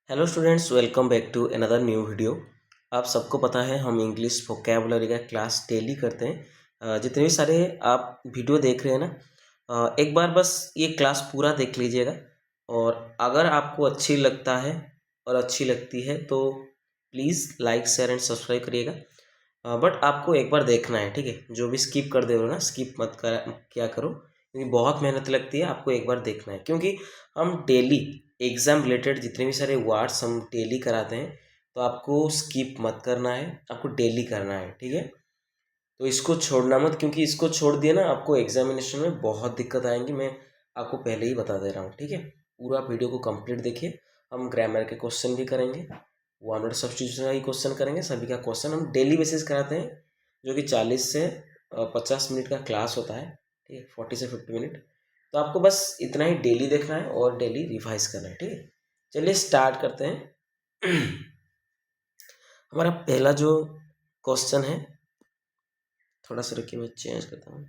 Hello students, welcome back to another new video. आप सबको पता है हम इंग्लिश वोकैबुलरी का क्लास डेली करते हैं। जितने भी सारे आप वीडियो देख रहे हैं ना, एक बार बस ये क्लास पूरा देख लीजिएगा। और अगर आपको अच्छी लगता है और अच्छी लगती है तो please like share and subscribe करिएगा। बट आपको एक बार देखना है, ठीक है। जो भी स्किप कर दे रहे हो ना, स्किप मत कर क्या करो, क्योंकि बहुत मेहनत लगती है। आपको एक बार देखना है क्योंकि हम डेली एग्ज़ाम रिलेटेड जितने भी सारे वर्ड्स हम डेली कराते हैं, तो आपको स्किप मत करना है, आपको डेली करना है, ठीक है। तो इसको छोड़ना मत, क्योंकि इसको छोड़ दिए ना आपको एग्जामिनेशन में बहुत दिक्कत आएंगी। मैं आपको पहले ही बता दे रहा हूँ, ठीक है। पूरा वीडियो को कंप्लीट देखिए। हम ग्रामर के क्वेश्चन भी करेंगे, वन वर्ड सब्स्टिट्यूशन का ही क्वेश्चन करेंगे। सभी का क्वेश्चन हम डेली बेसिस कराते हैं, जो कि 40 से 50 मिनट का क्लास होता है, ठीक है, 40 से 50 मिनट। तो आपको बस इतना ही डेली देखना है और डेली रिवाइज करना है, ठीक है। चलिए स्टार्ट करते हैं। हमारा पहला जो क्वेश्चन है, थोड़ा सा रुकिए मैं चेंज करता हूँ।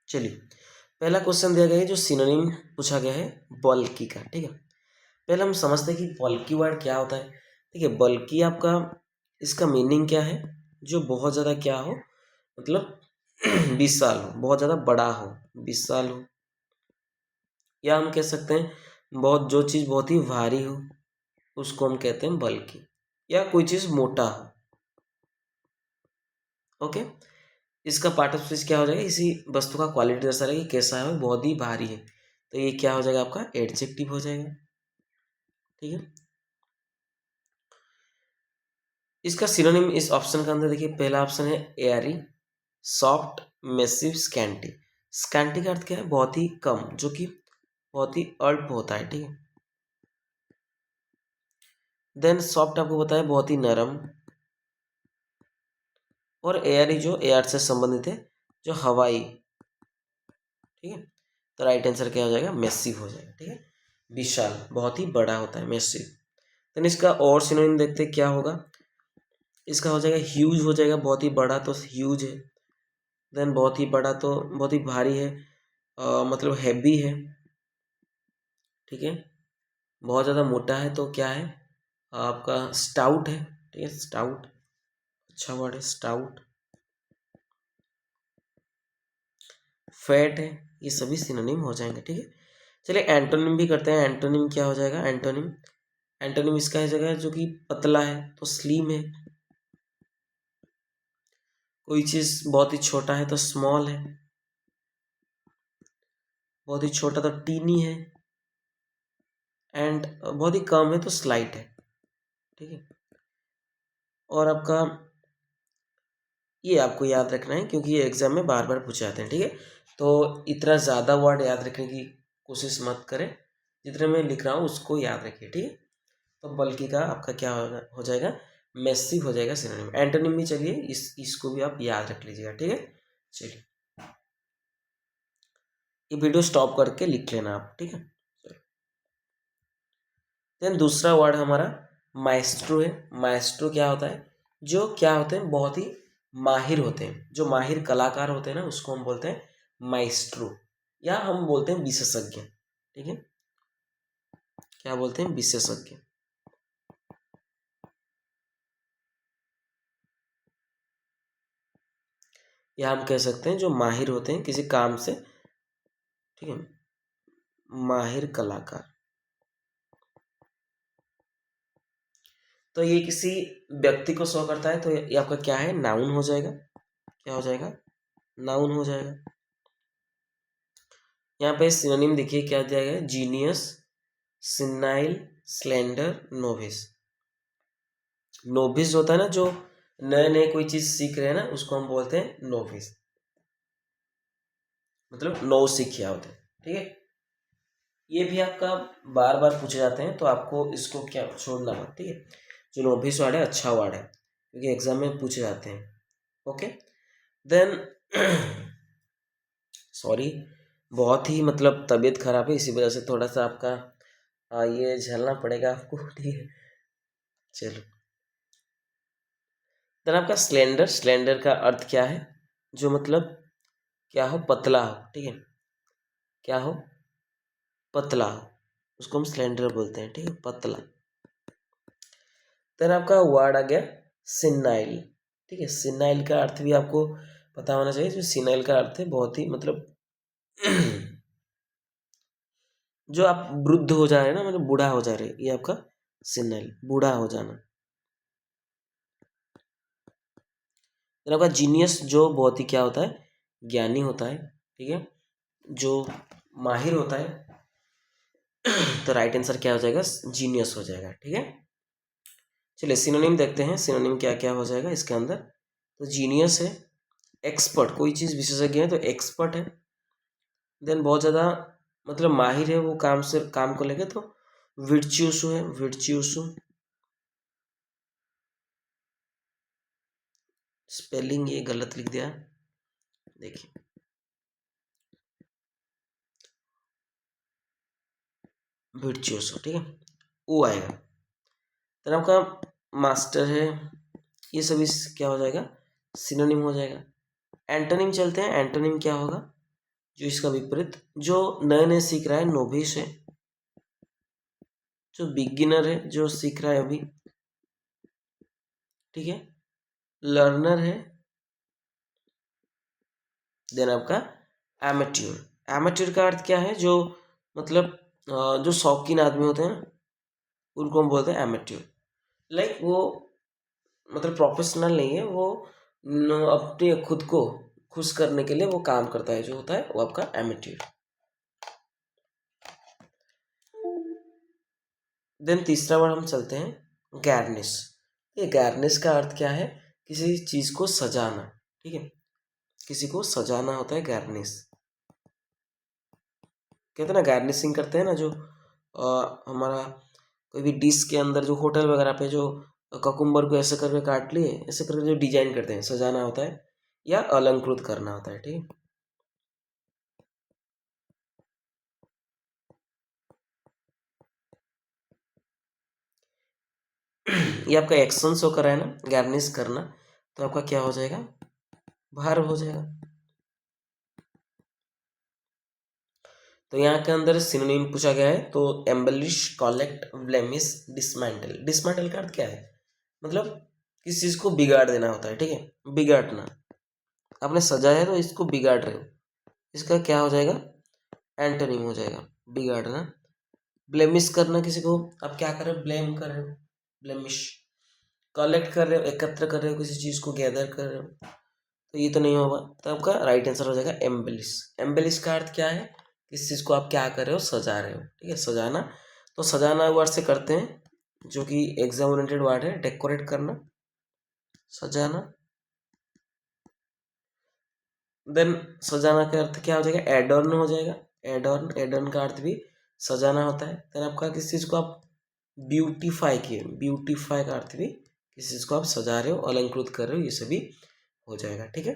चलिए, पहला क्वेश्चन दिया गया है जो सिनोनिम पूछा गया है बल्कि का, ठीक है। पहले हम समझते हैं कि बल्कि वर्ड क्या होता है, ठीक है। बल्कि आपका इसका मीनिंग क्या है, जो बहुत ज़्यादा क्या हो, मतलब विशाल हो, बहुत ज़्यादा बड़ा हो, विशाल हो। या हम कह सकते हैं बहुत जो चीज़ बहुत ही भारी हो उसको हम कहते हैं बल्कि। या कोई चीज़ मोटा हो, ओके। इसका पार्ट ऑफ स्पीच क्या हो जाएगा, इसी वस्तु का क्वालिटी दर्शा रहा है कि कैसा है, बहुत ही भारी है। तो ये क्या हो जाएगा, आपका एडजेक्टिव हो जाएगा, ठीक है। इसका सिनोनिम इस ऑप्शन के अंदर देखिए, पहला ऑप्शन है Airy, soft, massive, scanty. Scanty का अर्थ क्या है, बहुत ही कम, जो कि बहुत ही अल्प होता है, ठीक है। देन सॉफ्ट आपको बताया बहुत ही नरम, और एयरी जो एयर से संबंधित है, जो हवाई, ठीक है। तो राइट आंसर क्या हो जाएगा, मैसिव हो जाएगा, ठीक है। विशाल, बहुत ही बड़ा होता है, मैसिव। देन इसका और सिनोनिम देखते हैं क्या होगा। इसका हो जाएगा ह्यूज हो जाएगा, बहुत ही बड़ा तो ह्यूज है। देन बहुत ही बड़ा तो बहुत ही भारी है, मतलब हैवी है, ठीक है। बहुत ज़्यादा मोटा है तो क्या है, आपका स्टाउट है, ठीक है। स्टाउट अच्छा वर्ड है, स्टाउट। फैट है, ये सभी सिनोनिम हो जाएंगे, ठीक है। चलिए एंटोनिम भी करते हैं। एंटोनिम क्या हो जाएगा, एंटोनिम, एंटोनिम इसका है जगह जो कि पतला है तो स्लिम है। कोई चीज़ बहुत ही छोटा है तो स्मॉल है, बहुत ही छोटा तो टीनी है, एंड बहुत ही कम है तो स्लाइट है, ठीक है। और आपका ये आपको याद रखना है, क्योंकि ये एग्जाम में बार बार पूछे जाते हैं, ठीक है। तो इतना ज़्यादा वर्ड याद रखने की कोशिश मत करें, जितने मैं लिख रहा हूँ उसको याद रखिए, ठीक है। तो बल्कि का आपका क्या हो जाएगा, मैसिव हो जाएगा सिनोनिम। एंटोनिम भी चलिए इसको भी आप याद रख लीजिएगा, ठीक है। चलिए ये वीडियो स्टॉप करके लिख लेना आप, ठीक है। देन दूसरा वर्ड हमारा माइस्ट्रो है। माइस्ट्रो क्या होता है, जो क्या होते हैं, बहुत ही माहिर होते हैं, जो माहिर कलाकार होते हैं ना, उसको हम बोलते हैं माइस्ट्रो, या हम बोलते हैं विशेषज्ञ, ठीक है। क्या बोलते हैं, विशेषज्ञ। या हम कह सकते हैं जो माहिर होते हैं किसी काम से, ठीक है, माहिर कलाकार। तो ये किसी व्यक्ति को शो करता है, तो ये आपका क्या है, नाउन हो जाएगा। क्या हो जाएगा, नाउन हो जाएगा। यहाँ पे सिनोनिम देखिए क्या दिया गया है, genius, senile, slender, novice. Novice होता है ना, जो नए नए कोई चीज सीख रहे हैं ना, उसको हम बोलते हैं नोविस, मतलब नौ सीखिया होते हैं, ठीक है। ये भी आपका बार बार पूछे जाते हैं, तो आपको इसको क्या छोड़ना मत, ठीक है। जो नोविस वर्ड है अच्छा वर्ड है, क्योंकि एग्जाम में पूछे जाते हैं, ओके। देन सॉरी, बहुत ही मतलब तबीयत खराब है, इसी वजह से थोड़ा सा आपका ये झेलना पड़ेगा आपको, ठीक है। चलो, देन आपका स्लेंडर, स्लेंडर का अर्थ क्या है, जो मतलब क्या हो, पतला हो, ठीक है, क्या हो, पतला हो, उसको हम स्लेंडर बोलते हैं, ठीक है, पतला। देन आपका वर्ड आ गया सिनाइल, ठीक है। सिनाइल का अर्थ भी आपको पता होना चाहिए। जो सिनाइल का अर्थ है बहुत ही मतलब जो आप वृद्ध हो जा रहे हैं ना, मतलब बूढ़ा हो जा रहे हैं, ये आपका सिनाइल, बूढ़ा हो जाना। देन आपका जीनियस जो बहुत ही क्या होता है, ज्ञानी होता है, ठीक है, जो माहिर होता है। तो राइट आंसर क्या हो जाएगा, जीनियस हो जाएगा, ठीक है। चलिए सिनोनिम देखते हैं, सिनोनिम क्या क्या हो जाएगा इसके अंदर। तो जीनियस है, एक्सपर्ट, कोई चीज़ विशेषज्ञ है तो एक्सपर्ट है। देन बहुत ज़्यादा मतलब माहिर है वो काम से, काम को लेके, तो विर्च्यूसो है, विर्च्यूसो। स्पेलिंग ये गलत लिख दिया, देखिए, विर्च्यूसो, ठीक है, वो आएगा। तो आपका मास्टर है, ये सभी क्या हो जाएगा, सिनोनिम हो जाएगा। एंटोनिम चलते हैं, एंटोनिम क्या होगा, जो इसका विपरीत, जो नए नए सीख रहा है, नोविस है। जो बिगिनर है, जो सीख रहा है अभी, ठीक है, लर्नर है। देन आपका एमेट्योर, एमेट्योर का अर्थ क्या है, जो मतलब जो शौकीन आदमी होते हैं ना, उनको हम बोलते हैं एमेट्योर। लाइक वो मतलब प्रोफेशनल नहीं है वो, अपने खुद को खुश करने के लिए वो काम करता है, जो होता है वो आपका एमेट्योर। देन तीसरा वर्ड हम चलते हैं गार्निश। ये गार्निश का अर्थ क्या है, किसी चीज़ को सजाना, ठीक है, किसी को सजाना होता है गार्निश। कहते हैं ना गार्निशिंग करते हैं ना, जो हमारा कोई भी डिश के अंदर, जो होटल वगैरह पे जो ककुम्बर को ऐसे करके काट लिए, ऐसे करके जो डिजाइन करते हैं, सजाना होता है या अलंकृत करना होता है, ठीक है। ये आपका एक्शन शो कर रहा है ना, गार्निश करना, तो आपका क्या हो जाएगा, भार हो जाएगा। तो यहाँ के अंदर सिनोनिम पूछा गया है, तो एम्बलिश, कलेक्ट, ब्लेमिश, डिसमेंटल। डिसमेंटल का अर्थ क्या है, मतलब किसी चीज़ को बिगाड़ देना होता है, ठीक है, बिगाड़ना। आपने सजाया है तो इसको बिगाड़ रहे हो, इसका क्या हो जाएगा, एंटोनिम हो जाएगा, बिगाड़ना। ब्लेमिश करना, किसी को आप क्या कर रहे हो, ब्लेम कर रहे हो, ब्लेमिश। कलेक्ट कर रहे हो, एकत्र कर रहे हो, किसी चीज़ को गैदर कर रहे हो, तो ये तो नहीं होगा, तो आपका राइट आंसर हो जाएगा एम्बेलिश। एम्बेलिश का अर्थ क्या है, किस चीज़ को आप क्या कर रहे हो, सजा रहे हो, ठीक है, सजाना। तो सजाना वर्ड से करते हैं, जो कि एग्जाम ओरिएंटेड वर्ड है, डेकोरेट करना, सजाना। देन सजाना का अर्थ क्या हो जाएगा, एडॉर्न हो जाएगा, एडॉर्न। एडॉर्न का अर्थ भी सजाना होता है। देन आपका किस चीज़ को आप ब्यूटीफाई किए, ब्यूटीफाई का अर्थ भी किस चीज़ को आप सजा रहे हो, अलंकृत कर रहे हो, ये सभी हो जाएगा, ठीक है।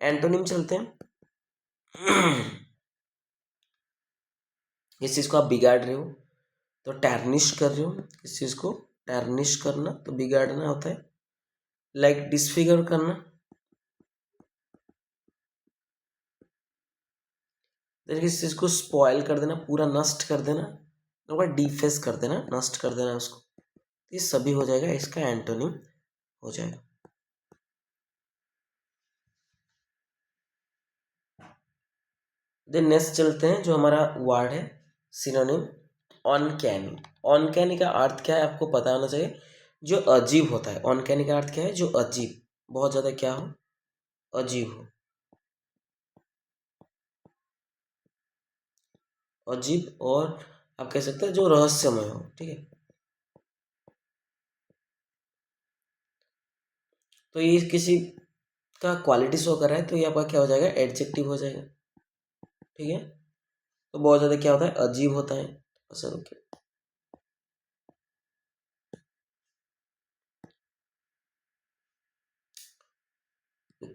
एंटोनिम चलते हैं। इस चीज़ को आप बिगाड़ रहे हो तो टैर्निश कर रहे हो, इस चीज़ को टैर्निश करना तो बिगाड़ना होता है। लाइक डिसफिगर करना, किसी चीज़ को स्पॉइल कर देना, पूरा नष्ट कर देना, तो डिफेस कर देना, नष्ट कर देना उसको, ये सभी हो जाएगा, इसका एंटोनिम हो जाएगा। देन नेक्स्ट चलते हैं, जो हमारा वर्ड है सिनोनिम, अनकैनी। अनकैनी का अर्थ क्या है आपको पता होना चाहिए, जो अजीब होता है। अनकैनी का अर्थ क्या है, जो अजीब, बहुत ज़्यादा क्या हो, अजीब हो, अजीब, और आप कह सकते हैं जो रहस्यमय हो, ठीक है। तो ये किसी का क्वालिटी शो कर रहा है, तो ये आपका क्या हो जाएगा, एडजेक्टिव हो जाएगा, ठीक है। तो बहुत ज़्यादा क्या होता है, अजीब होता है, असल में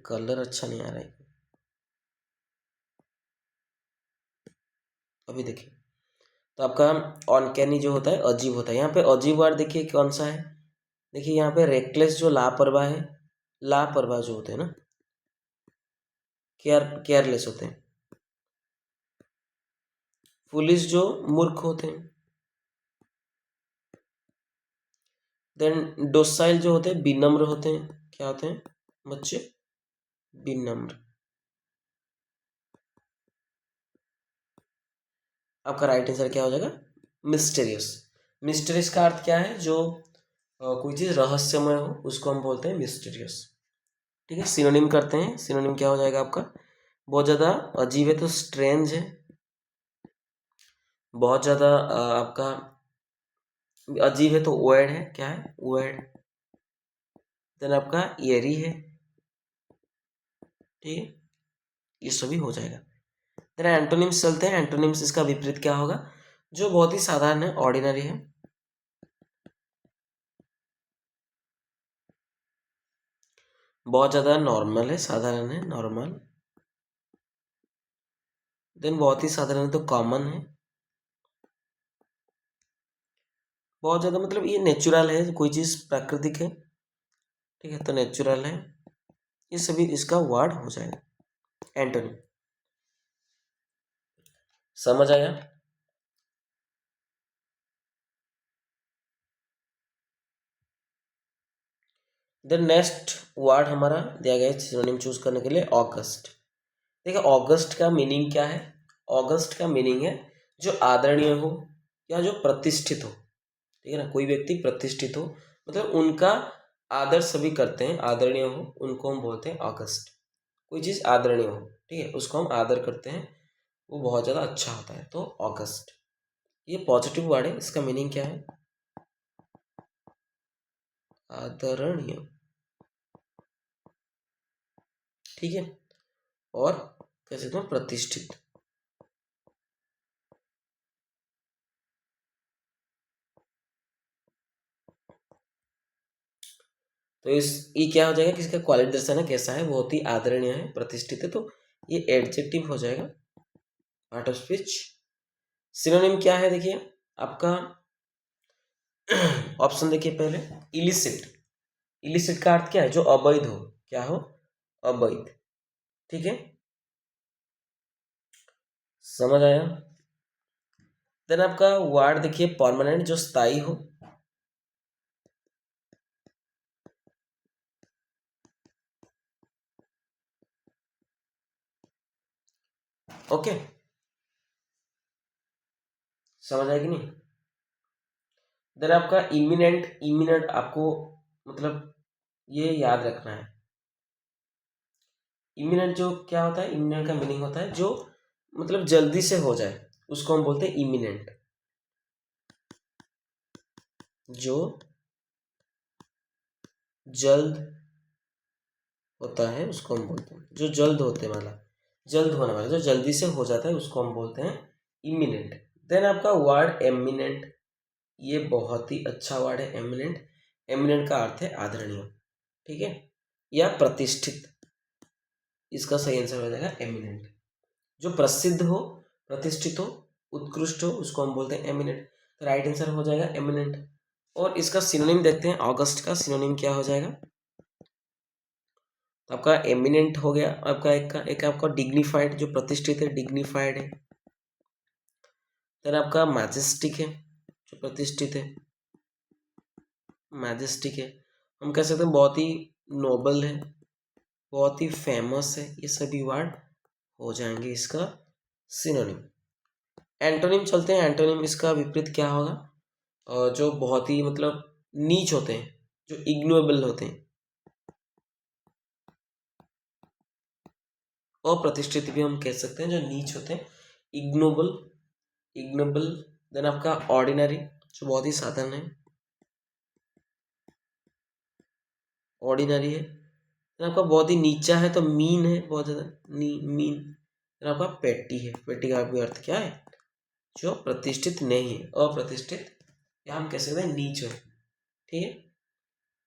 कलर अच्छा नहीं आ रहा है, अभी देखिए। तो आपका अनकैनी जो होता है, अजीब होता है। यहाँ पे अजीब वर्ड देखिए कौन सा है, देखिए यहाँ पे रेकलेस, जो लापरवाह है, लापरवाह जो होते हैं ना, केयरलेस होते हैं। फुलिश जो मूर्ख होते हैं। देन डोसाइल जो होते हैं विनम्र होते हैं। क्या होते हैं बच्चे? विनम्र। आपका राइट आंसर क्या हो जाएगा? मिस्टीरियस। मिस्टीरियस का अर्थ क्या है? जो कोई चीज रहस्यमय हो उसको हम बोलते हैं मिस्टीरियस। ठीक है, सिनोनिम करते हैं। सिनोनिम क्या हो जाएगा आपका? बहुत ज्यादा अजीब है तो स्ट्रेंज है। बहुत ज्यादा आपका अजीब है तो वर्ड है। क्या है? वर्ड। देन आपका ईयरी है। ठीक है, ये सभी हो जाएगा। देन एंटोनिम्स चलते हैं। एंटोनिम्स इसका विपरीत क्या होगा? जो बहुत ही साधारण है, ऑर्डिनरी है। बहुत ज्यादा नॉर्मल है, साधारण है, नॉर्मल। देन बहुत ही साधारण है तो कॉमन है। बहुत ज्यादा मतलब ये नेचुरल है, कोई चीज प्राकृतिक है। ठीक है, तो नेचुरल है। ये सभी इसका वर्ड हो जाएगा एंटोनिम। समझ आया? देन नेक्स्ट वर्ड हमारा दिया गया है सिनोनिम चूज करने के लिए, ऑगस्ट। देखिए ऑगस्ट का मीनिंग क्या है? ऑगस्ट का मीनिंग है जो आदरणीय हो या जो प्रतिष्ठित हो। ठीक है ना, कोई व्यक्ति प्रतिष्ठित हो मतलब उनका आदर सभी करते हैं, आदरणीय हो, उनको हम बोलते हैं ऑगस्ट। कोई चीज आदरणीय हो, ठीक है, उसको हम आदर करते हैं, वो बहुत ज्यादा अच्छा होता है, तो ऑगस्ट। ये पॉजिटिव वर्ड है। इसका मीनिंग क्या है? आदरणीय। ठीक है, और कैसे तो प्रतिष्ठित। तो इस ये क्या हो जाएगा? किसी का क्वालिटी दर्शाना कैसा है, बहुत ही आदरणीय है, प्रतिष्ठित है, तो ये एडजेक्टिव हो जाएगा, पार्ट ऑफ स्पीच। सिनोनिम क्या है? देखिए आपका ऑप्शन देखिए पहले, इलिसिट। इलिसिट का अर्थ क्या है? जो अवैध हो। क्या हो? अवैध। ठीक है, समझ आया? देन आपका वर्ड देखिए परमानेंट, जो स्थायी हो। ओके, समझ आएगी नहीं? देन आपका इमिनेंट। इमिनेंट आपको मतलब ये याद रखना है। इमिनेंट जो क्या होता है? इमिनेंट का मीनिंग होता है जो मतलब जल्दी से हो जाए, उसको हम बोलते हैं इमिनेंट। जो जल्द होता है उसको हम बोलते हैं, जो जल्द होते वाला, जल्द होने वाला, जो जल्दी से हो जाता है उसको हम बोलते हैं इमिनेंट। देन आपका वर्ड एमिनेंट। ये बहुत ही अच्छा वर्ड है, एमिनेंट। एमिनेंट का अर्थ है आदरणीय। ठीक है, या प्रतिष्ठित। इसका सही आंसर हो जाएगा एमिनेंट। जो प्रसिद्ध हो, प्रतिष्ठित हो, उत्कृष्ट हो, उसको हम बोलते हैं एमिनेंट। तो राइट आंसर हो जाएगा एमिनेंट। और इसका सिनोनिम देखते हैं, ऑगस्ट का सिनोनिम क्या हो जाएगा? तो आपका एमिनेंट हो गया आपका, एक आपका डिग्निफाइड, जो प्रतिष्ठित है, डिग्निफाइड है। फिर आपका मैजेस्टिक है, जो प्रतिष्ठित है, मैजेस्टिक है। हम कह सकते हैं बहुत ही नोबल है, बहुत ही फेमस है। ये सभी वर्ड हो जाएंगे इसका सिनोनिम। एंटोनिम चलते हैं। एंटोनिम इसका विपरीत क्या होगा? जो बहुत ही मतलब नीच होते हैं, जो इग्नोरेबल होते हैं। अप्रतिष्ठित भी हम कह सकते हैं, जो नीच होते हैं, इग्नोबल। इग्नोबल। देन आपका ऑर्डिनरी, जो बहुत ही साधारण है, ऑर्डिनरी है। देन आपका बहुत ही नीचा है तो मीन है, बहुत ज्यादा मीन। देन आपका पेटी है। पेटी का भी अर्थ क्या है? जो प्रतिष्ठित नहीं है, अप्रतिष्ठित, या हम कह सकते हैं नीच है। ठीक है,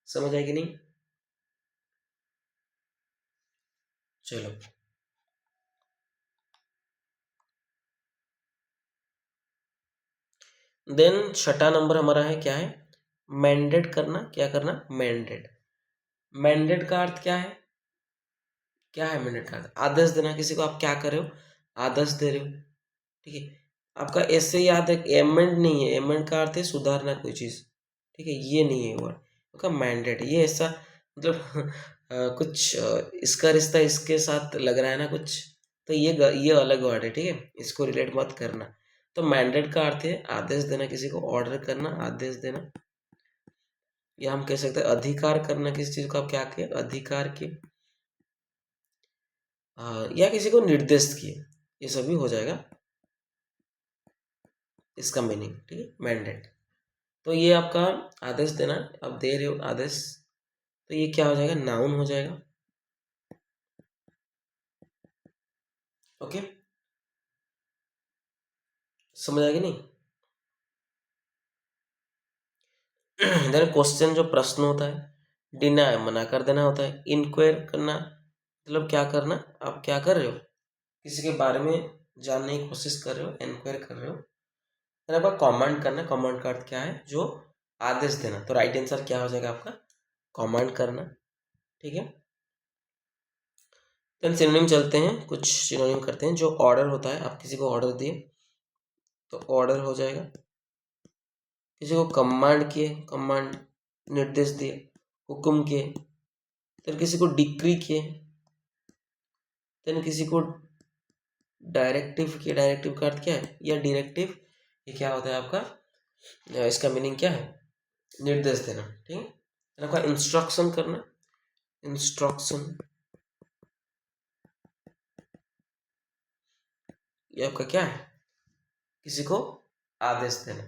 समझ आएगी नहीं? चलो, देन छठा नंबर हमारा है, क्या है? मैंडेट करना। क्या करना? मैंडेट। मैंडेट का अर्थ क्या है? क्या है मैंडेट का अर्थ? आदेश देना, किसी को आप क्या कर रहे हो, आदेश दे रहे हो, ठीक है। आपका ऐसे याद है, एमेंड नहीं है, एमेंड का अर्थ है सुधारना कोई चीज़, ठीक है, ये नहीं है वर्ड, आपका मैंडेट, ये ऐसा मतलब कुछ इसका रिश्ता इसके साथ लग रहा है ना कुछ, तो ये अलग वर्ड है, ठीक है, इसको रिलेट मत करना। तो मैंडेट का अर्थ है आदेश देना, किसी को ऑर्डर करना, आदेश देना, या हम कह सकते हैं अधिकार करना, किसी चीज को आप क्या किए, अधिकार किए, या किसी को निर्देश किए, ये सभी हो जाएगा इसका मीनिंग, ठीक है, मैंडेट। तो ये आपका आदेश देना, आप दे रहे हो आदेश, तो ये क्या हो जाएगा, नाउन हो जाएगा। ओके, समझ आएगी नहीं? देन क्वेश्चन जो प्रश्न होता है, डिनाई मना कर देना होता है, इंक्वायर करना मतलब क्या करना, आप क्या कर रहे हो, किसी के बारे में जानने की कोशिश कर रहे हो, इंक्वायर कर रहे हो। देन आपका कमांड करना, कमांड का अर्थ क्या है, जो आदेश देना, तो राइट आंसर क्या हो जाएगा आपका, कमांड करना, ठीक है। देन सिनोनिम चलते हैं, कुछ सिनोनिम करते हैं। जो ऑर्डर होता है, आप किसी को ऑर्डर दिए तो ऑर्डर हो जाएगा, किसी को कमांड किए, कमांड निर्देश दिए, हुक्म किए, फिर किसी को डिक्री किए, देन किसी को डायरेक्टिव किए, डायरेक्टिव का अर्थ क्या है, या डायरेक्टिव, ये क्या होता है आपका, इसका मीनिंग क्या है, निर्देश देना, ठीक है। देन आपका इंस्ट्रक्शन करना, इंस्ट्रक्शन, ये आपका क्या है, किसी को आदेश देना।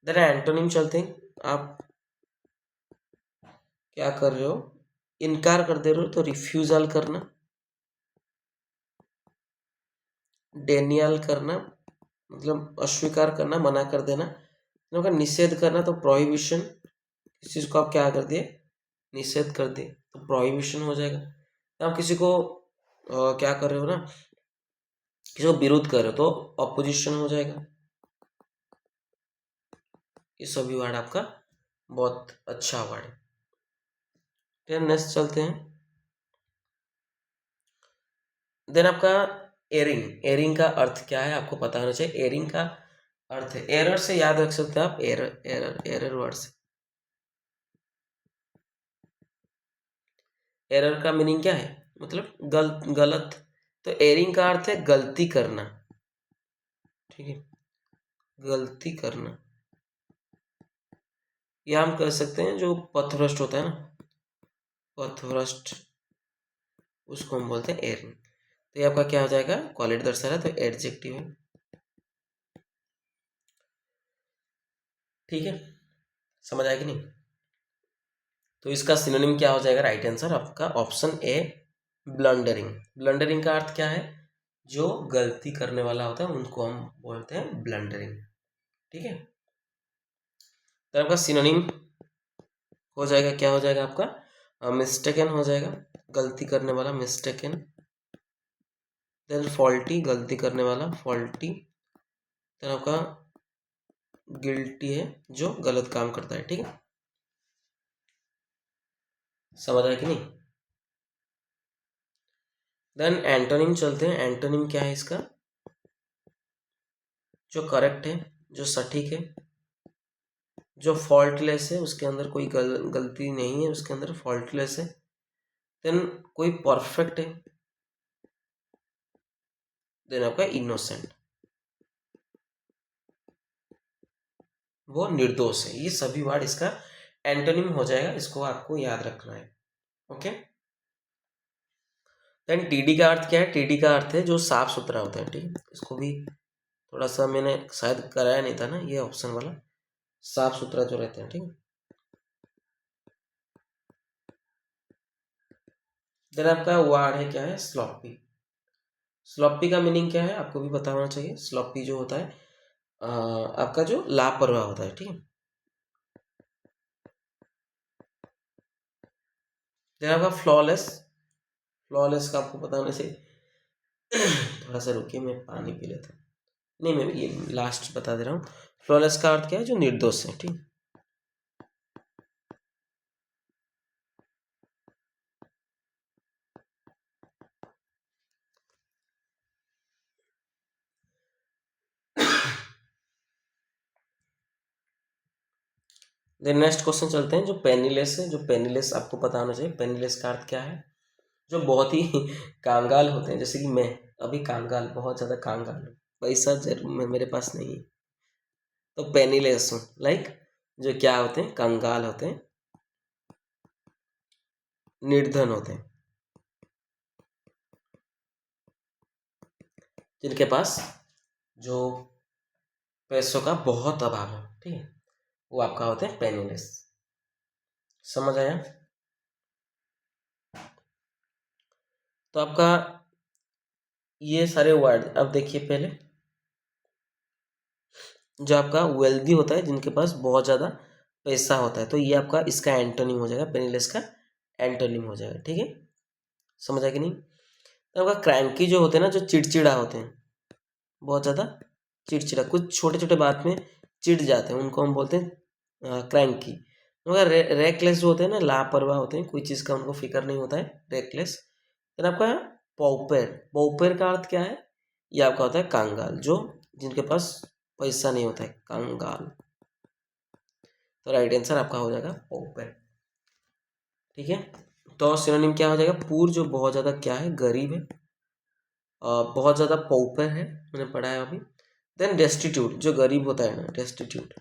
देन एंटोनिम चलते हैं, आप क्या कर रहे हो, इनकार कर दे रहे हो तो रिफ्यूजल करना, डेनियल करना मतलब अस्वीकार करना, मना कर देना, का निषेध करना तो प्रोहिबिशन, इस चीज को आप क्या कर दिए, निषेध कर दिए, तो प्रोहिबिशन हो जाएगा। तो आप किसी को क्या कर रहे हो ना, किसी को विरोध कर रहे हो तो अपोजिशन हो जाएगा। ये सभी वर्ड आपका बहुत अच्छा वर्ड है। फिर नेक्स्ट चलते हैं। देन आपका एरिंग, एरिंग का अर्थ क्या है आपको पता होना चाहिए। एरिंग का अर्थ है, एरर से याद रख सकते हैं आप, एरर एरर एरर वर्ड से। एरर का मीनिंग क्या है, मतलब गलत, तो एरिंग का अर्थ है गलती करना, ठीक है, गलती करना, या हम कह सकते हैं जो पथभ्रष्ट होता है ना, पथभ्रष्ट, उसको हम बोलते हैं एरिंग। तो ये आपका क्या हो जाएगा, क्वालिटी दर्शा रहा है तो एडजेक्टिव है, ठीक है, समझ आएगी नहीं? तो इसका सिनोनिम क्या हो जाएगा, राइट आंसर आपका ऑप्शन ए, ब्लंडरिंग। ब्लंडरिंग का अर्थ क्या है, जो गलती करने वाला होता है उनको हम बोलते हैं ब्लंडरिंग, ठीक है। तो आपका सिनोनिम हो जाएगा, क्या हो जाएगा आपका, मिस्टेकन हो जाएगा, गलती करने वाला, मिस्टेकन। देन फॉल्टी, गलती करने वाला, फॉल्टी। देन आपका गिल्टी है, जो गलत काम करता है, ठीक है, समझ आया कि नहीं? देन एंटोनिम चलते हैं। एंटोनिम क्या है इसका, जो करेक्ट है, जो सटीक है, जो फॉल्टलेस है, उसके अंदर कोई गलती नहीं है, उसके अंदर फॉल्टलेस है। देन कोई परफेक्ट है, देन आपका इनोसेंट, वो निर्दोष है। ये सभी वर्ड इसका एंटोनिम हो जाएगा, इसको आपको याद रखना है, ओके। देन टीडी का अर्थ क्या है, टीडी का अर्थ है जो साफ सुथरा होता है, ठीक है, इसको भी थोड़ा सा मैंने शायद कराया नहीं था ना, ये ऑप्शन वाला, साफ सुथरा जो रहते हैं, ठीक है। देन आपका वर्ड है क्या है, स्लॉपी। स्लॉपी का मीनिंग क्या है आपको भी पता होना चाहिए। स्लॉपी जो होता है आपका जो लापरवाह होता है, ठीक है। देन आपका फ्लॉलेस, फ्लॉलेस का आपको पता होना चाहिए। थोड़ा सा रुकिए, मैं पानी पी लेता हूँ। नहीं, मैं ये लास्ट बता दे रहा हूँ। फ्लॉलेस का अर्थ क्या है, जो निर्दोष है, ठीक। देन नेक्स्ट क्वेश्चन चलते हैं, जो पेनीलेस है। जो पेनीलेस आपको पता होना चाहिए, पेनीलेस का अर्थ क्या है? जो बहुत ही कांगाल होते हैं, जैसे कि मैं अभी कांगाल, बहुत ज़्यादा कांगाल हूँ, पैसा जरूर मेरे पास नहीं है, तो पेनीलेस हूँ। लाइक जो क्या होते हैं, कंगाल होते हैं, निर्धन होते हैं, जिनके पास जो पैसों का बहुत अभाव है, ठीक है, वो आपका होते हैं पेनीलेस। समझ आया? तो आपका ये सारे वर्ड अब देखिए। पहले जो आपका वेल्दी होता है, जिनके पास बहुत ज़्यादा पैसा होता है, तो ये आपका इसका एंटोनिम हो जाएगा, पेनीलेस का एंटोनिम हो जाएगा, ठीक है। समझ आया कि नहीं? तो आपका क्रैंकी जो होते हैं ना, जो चिड़चिड़ा होते हैं, बहुत ज़्यादा चिड़चिड़ा, कुछ छोटे छोटे बात में चिढ़ जाते हैं, उनको हम बोलते हैं क्रैंकी। मगर रेकलेस जो होते हैं ना, लापरवाह होते हैं, कोई चीज़ का उनको फिक्र नहीं होता है, रेकलेस। फिर आपका पॉपर, पॉपर का अर्थ क्या है? ये आपका होता है कंगाल, जो जिनके पास पैसा नहीं होता है, कंगाल। तो राइट आंसर आपका हो जाएगा पॉपर, ठीक है। तो सिनोनिम क्या हो जाएगा? पूर, जो बहुत ज़्यादा क्या है, गरीब है, बहुत ज़्यादा पॉपर है, मैंने पढ़ा है अभी। देन डेस्टिट्यूट, जो गरीब होता है ना, डेस्टिट्यूट।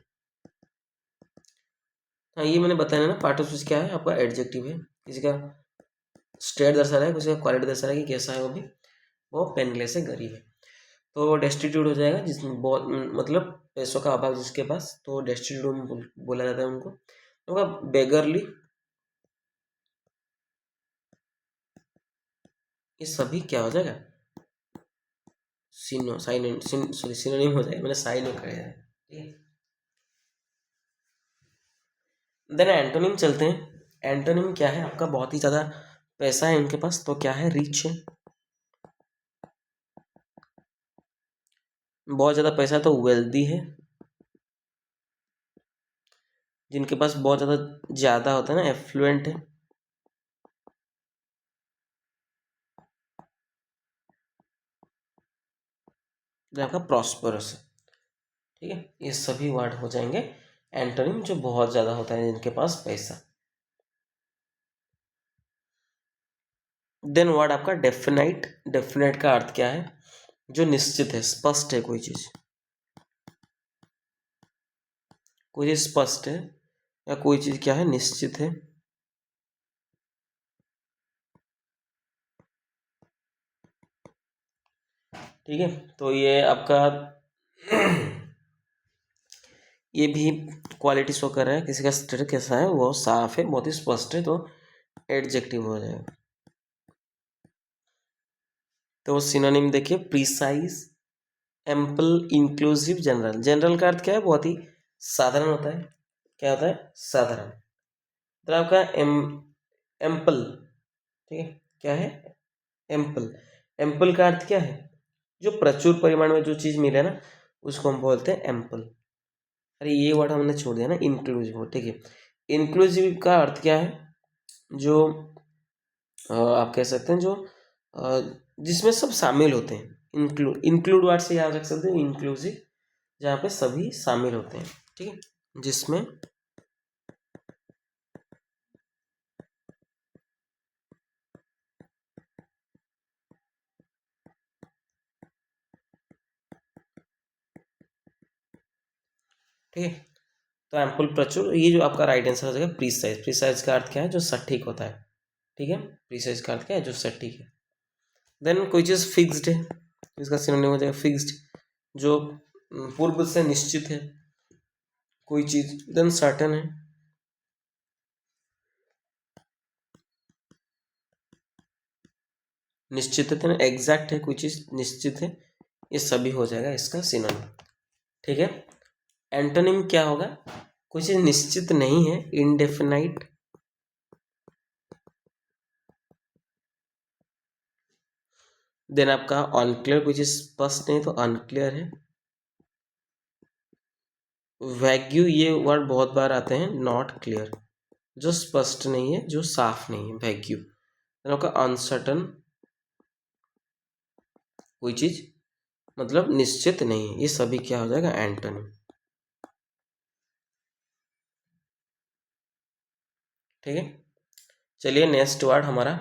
हाँ, ये मैंने बताया ना, पार्ट ऑफ स्पीच क्या है आपका? एडजेक्टिव है, किसी का स्टेट दर्शा रहा है, किसी का क्वालिटी दर्शा रहा है कि कैसा है वो भी, वो पेनलेस है, गरीब है। तो डेस्टिट्यूट हो जाएगा, जिसमें बहुत मतलब पैसों का अभाव जिसके पास, तो डेस्टिट्यूट बोला जाता है उनको। तो बेगरली, ये सभी क्या हो जाएगा? सिनो साइन सॉरी सिनोनिम हो जाएगा, मैंने साइन कहा है, ठीक है। देन एंटोनिम चलते हैं। एंटोनिम क्या है आपका? बहुत ही ज़्यादा पैसा है इनके पास, तो क्या है? रिच है। बहुत ज़्यादा पैसा है तो वेल्दी है। जिनके पास बहुत ज़्यादा होता है ना, एफ्लुएंट है। जो आपका प्रॉस्परस है, ठीक है। ये सभी वर्ड हो जाएंगे एंटोनिम, जो बहुत ज़्यादा होता है जिनके पास पैसा। देन वर्ड आपका डेफिनाइट। डेफिनाइट का अर्थ क्या है? जो निश्चित है, स्पष्ट है, कोई चीज़ स्पष्ट है, या कोई चीज़ क्या है, निश्चित है। ठीक है, तो ये आपका ये भी क्वालिटी शो कर रहा है, किसी का स्टेटस कैसा है, वो साफ है, बहुत ही स्पष्ट है, तो एडजेक्टिव हो जाएगा। तो सिनोनिम देखिए, precise, ample, inclusive, general. General का अर्थ क्या है? बहुत ही साधारण होता है। क्या होता है? साधारण। तो आपका एम्पल, ठीक है, क्या है? एम्पल। एम्पल का अर्थ क्या है? जो प्रचुर परिमाण में जो चीज़ मिले ना, उसको हम बोलते हैं एम्पल। अरे ये वर्ड हमने छोड़ दिया ना, इंक्लूसिव, ठीक है। इंक्लूसिव का अर्थ क्या है? जो आप कह सकते हैं, जो जिसमें सब शामिल होते हैं। इंक्लूड वर्ड से याद रख सकते हैं, इंक्लूसिव, जहाँ पे सभी शामिल होते हैं, ठीक है, जिसमें ठीक है। तो एम्पल, प्रचुर, ये जो आपका राइट आंसर हो जाएगा प्रीसाइज। प्रीसाइज का अर्थ क्या है? जो सटीक होता है, ठीक है। प्रीसाइज का अर्थ क्या है? जो सटीक है। देन कोई चीज़ फिक्स्ड है, इसका सिनोनिम हो जाएगा फिक्स्ड, जो पूर्व से निश्चित है कोई चीज़। देन सर्टेन है, निश्चित है। एग्जैक्ट है, कोई चीज़ निश्चित है। ये सभी हो जाएगा इसका सिनोनिम, ठीक है। एंटोनिम क्या होगा? कोई चीज़ निश्चित नहीं है, इनडेफिनाइट। देन आपका अनक्लियर, कोई चीज़ स्पष्ट नहीं, तो अनक्लियर है। वैग्यू, ये वर्ड बहुत बार आते हैं, नॉट क्लियर, जो स्पष्ट नहीं है, जो साफ नहीं है, वैग्यू। देन आपका अनसर्टन, कोई चीज़ मतलब निश्चित नहीं है। ये सभी क्या हो जाएगा? एंटोनिम। ठीक है, चलिए नेक्स्ट वर्ड हमारा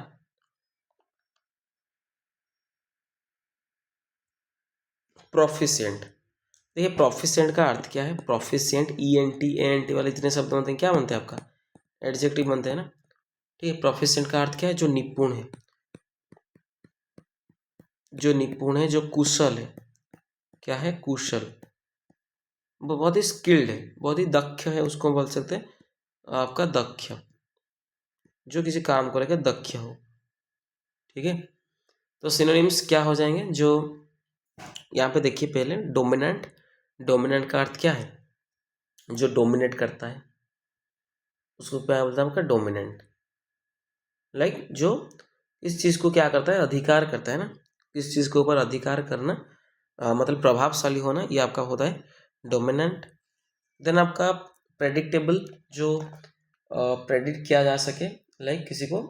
प्रोफिशिएंट। देखिए प्रोफिशिएंट का अर्थ क्या है, प्रोफिशिएंट ENT वाले जितने शब्द बनते हैं क्या बनते हैं आपका, एडजेक्टिव बनते हैं ना। ठीक है, प्रोफिशिएंट का अर्थ क्या है, जो निपुण है, जो निपुण है, जो कुशल है, क्या है, कुशल, वो बहुत ही स्किल्ड है, बहुत ही दक्ष है, उसको बोल सकते हैं आपका दक्ष, जो किसी काम को लेकर दक्ष हो। ठीक है, तो सिनोनिम्स क्या हो जाएंगे, जो यहाँ पे देखिए पहले डोमिनेंट, डोमिनेंट का अर्थ क्या है, जो डोमिनेट करता है उसको क्या बोलते हैं आपका डोमिनेंट। लाइक जो इस चीज़ को क्या करता है, अधिकार करता है ना, इस चीज़ के ऊपर अधिकार करना, मतलब प्रभावशाली होना, ये आपका होता है डोमिनेंट। देन आपका प्रेडिक्टेबल, जो प्रेडिक्ट किया जा सके, लाइक किसी को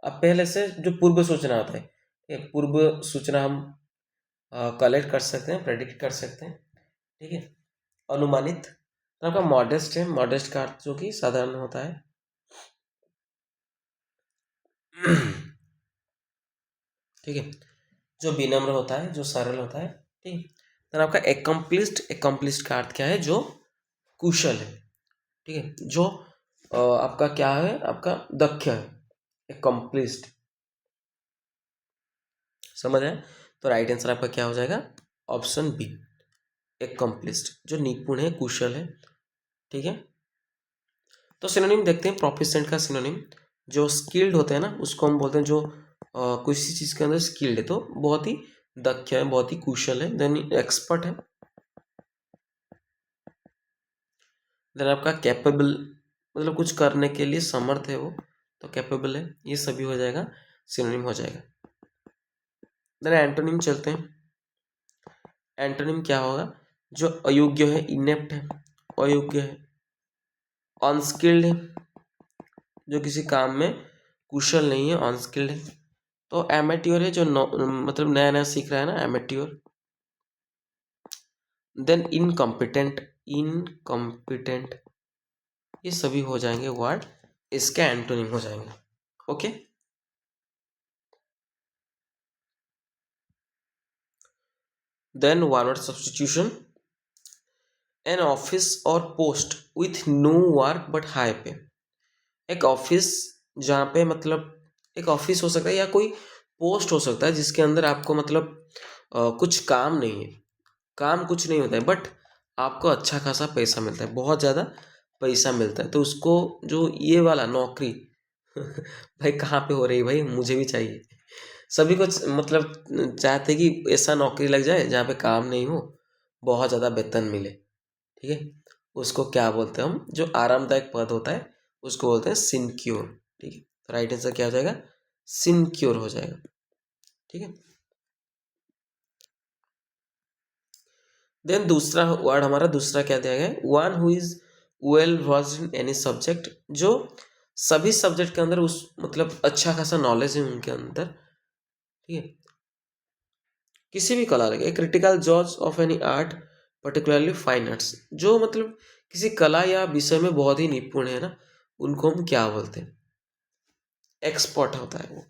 अब पहले से जो पूर्व सूचना होता है, ये पूर्व सूचना हम कलेक्ट कर सकते हैं, प्रेडिक्ट कर सकते हैं। ठीक है, अनुमानित। तो आपका मॉडेस्ट है, मॉडेस्ट का अर्थ जो कि साधारण होता है। ठीक है, जो विनम्र होता है, जो सरल होता है। ठीक, तो आपका एकम्प्लिस्ड, एकम्प्लिस्ड का अर्थ क्या है, जो कुशल है। ठीक है, जो आपका क्या है, आपका दक्ष है, एकम्प्लिस्ड, समझ आए। तो राइट आंसर आपका क्या हो जाएगा, ऑप्शन बी, एकम्प्लिस्ड, जो निपुण है, कुशल है। ठीक है, तो सिनोनिम देखते हैं, प्रोफिशिएंट का सिनोनिम, जो स्किल्ड होते हैं ना उसको हम बोलते हैं, जो किसी चीज़ के अंदर स्किल्ड है, तो बहुत ही दक्ष है, बहुत ही कुशल है, देन एक्सपर्ट है। देन आपका कैपेबल, मतलब कुछ करने के लिए समर्थ है वो, तो कैपेबल है, ये सभी हो जाएगा, सिनोनिम हो जाएगा। देन एंटोनिम चलते हैं, एंटोनिम क्या होगा, जो अयोग्य है, इनेप्ट है, अयोग्य है, अनस्किल्ड है, जो किसी काम में कुशल नहीं है, अनस्किल्ड है। तो एमेट्योर है, जो मतलब नया नया सीख रहा है ना, एमेट्योर। देन इनकम्पिटेंट, इनकम्पिटेंट, ये सभी हो जाएंगे वर्ड, इसके एंटोनिम हो जाएंगे। Okay, then one word substitution, an office और post with no work but high pay. एक ऑफिस जहाँ पे मतलब एक ऑफिस हो सकता है, या कोई पोस्ट हो सकता है जिसके अंदर आपको मतलब कुछ काम नहीं है, काम कुछ नहीं होता है, बट आपको अच्छा खासा पैसा मिलता है, बहुत ज़्यादा पैसा मिलता है, तो उसको जो ये वाला नौकरी भाई कहाँ पे हो रही है, भाई मुझे भी चाहिए। सभी को मतलब चाहते कि ऐसा नौकरी लग जाए जहाँ पे काम नहीं हो, बहुत ज़्यादा वेतन मिले। ठीक है, उसको क्या बोलते हैं हम, जो आरामदायक पद होता है उसको बोलते हैं सिनक्योर। ठीक है, तो राइट आंसर क्या हो जाएगा, सिनक्योर हो जाएगा। ठीक है, देन दूसरा वर्ड हमारा दूसरा क्या दिया गया है, one who is well versed in any subject, जो सभी सब्जेक्ट के अंदर उस मतलब अच्छा खासा नॉलेज है उनके अंदर। ठीक है, किसी भी कला लगे, critical jaws of any art particularly fine arts, जो मतलब किसी कला या विषय में बहुत ही निपुण है ना, उनको हम क्या बोलते हैं, एक्सपर्ट होता है वो।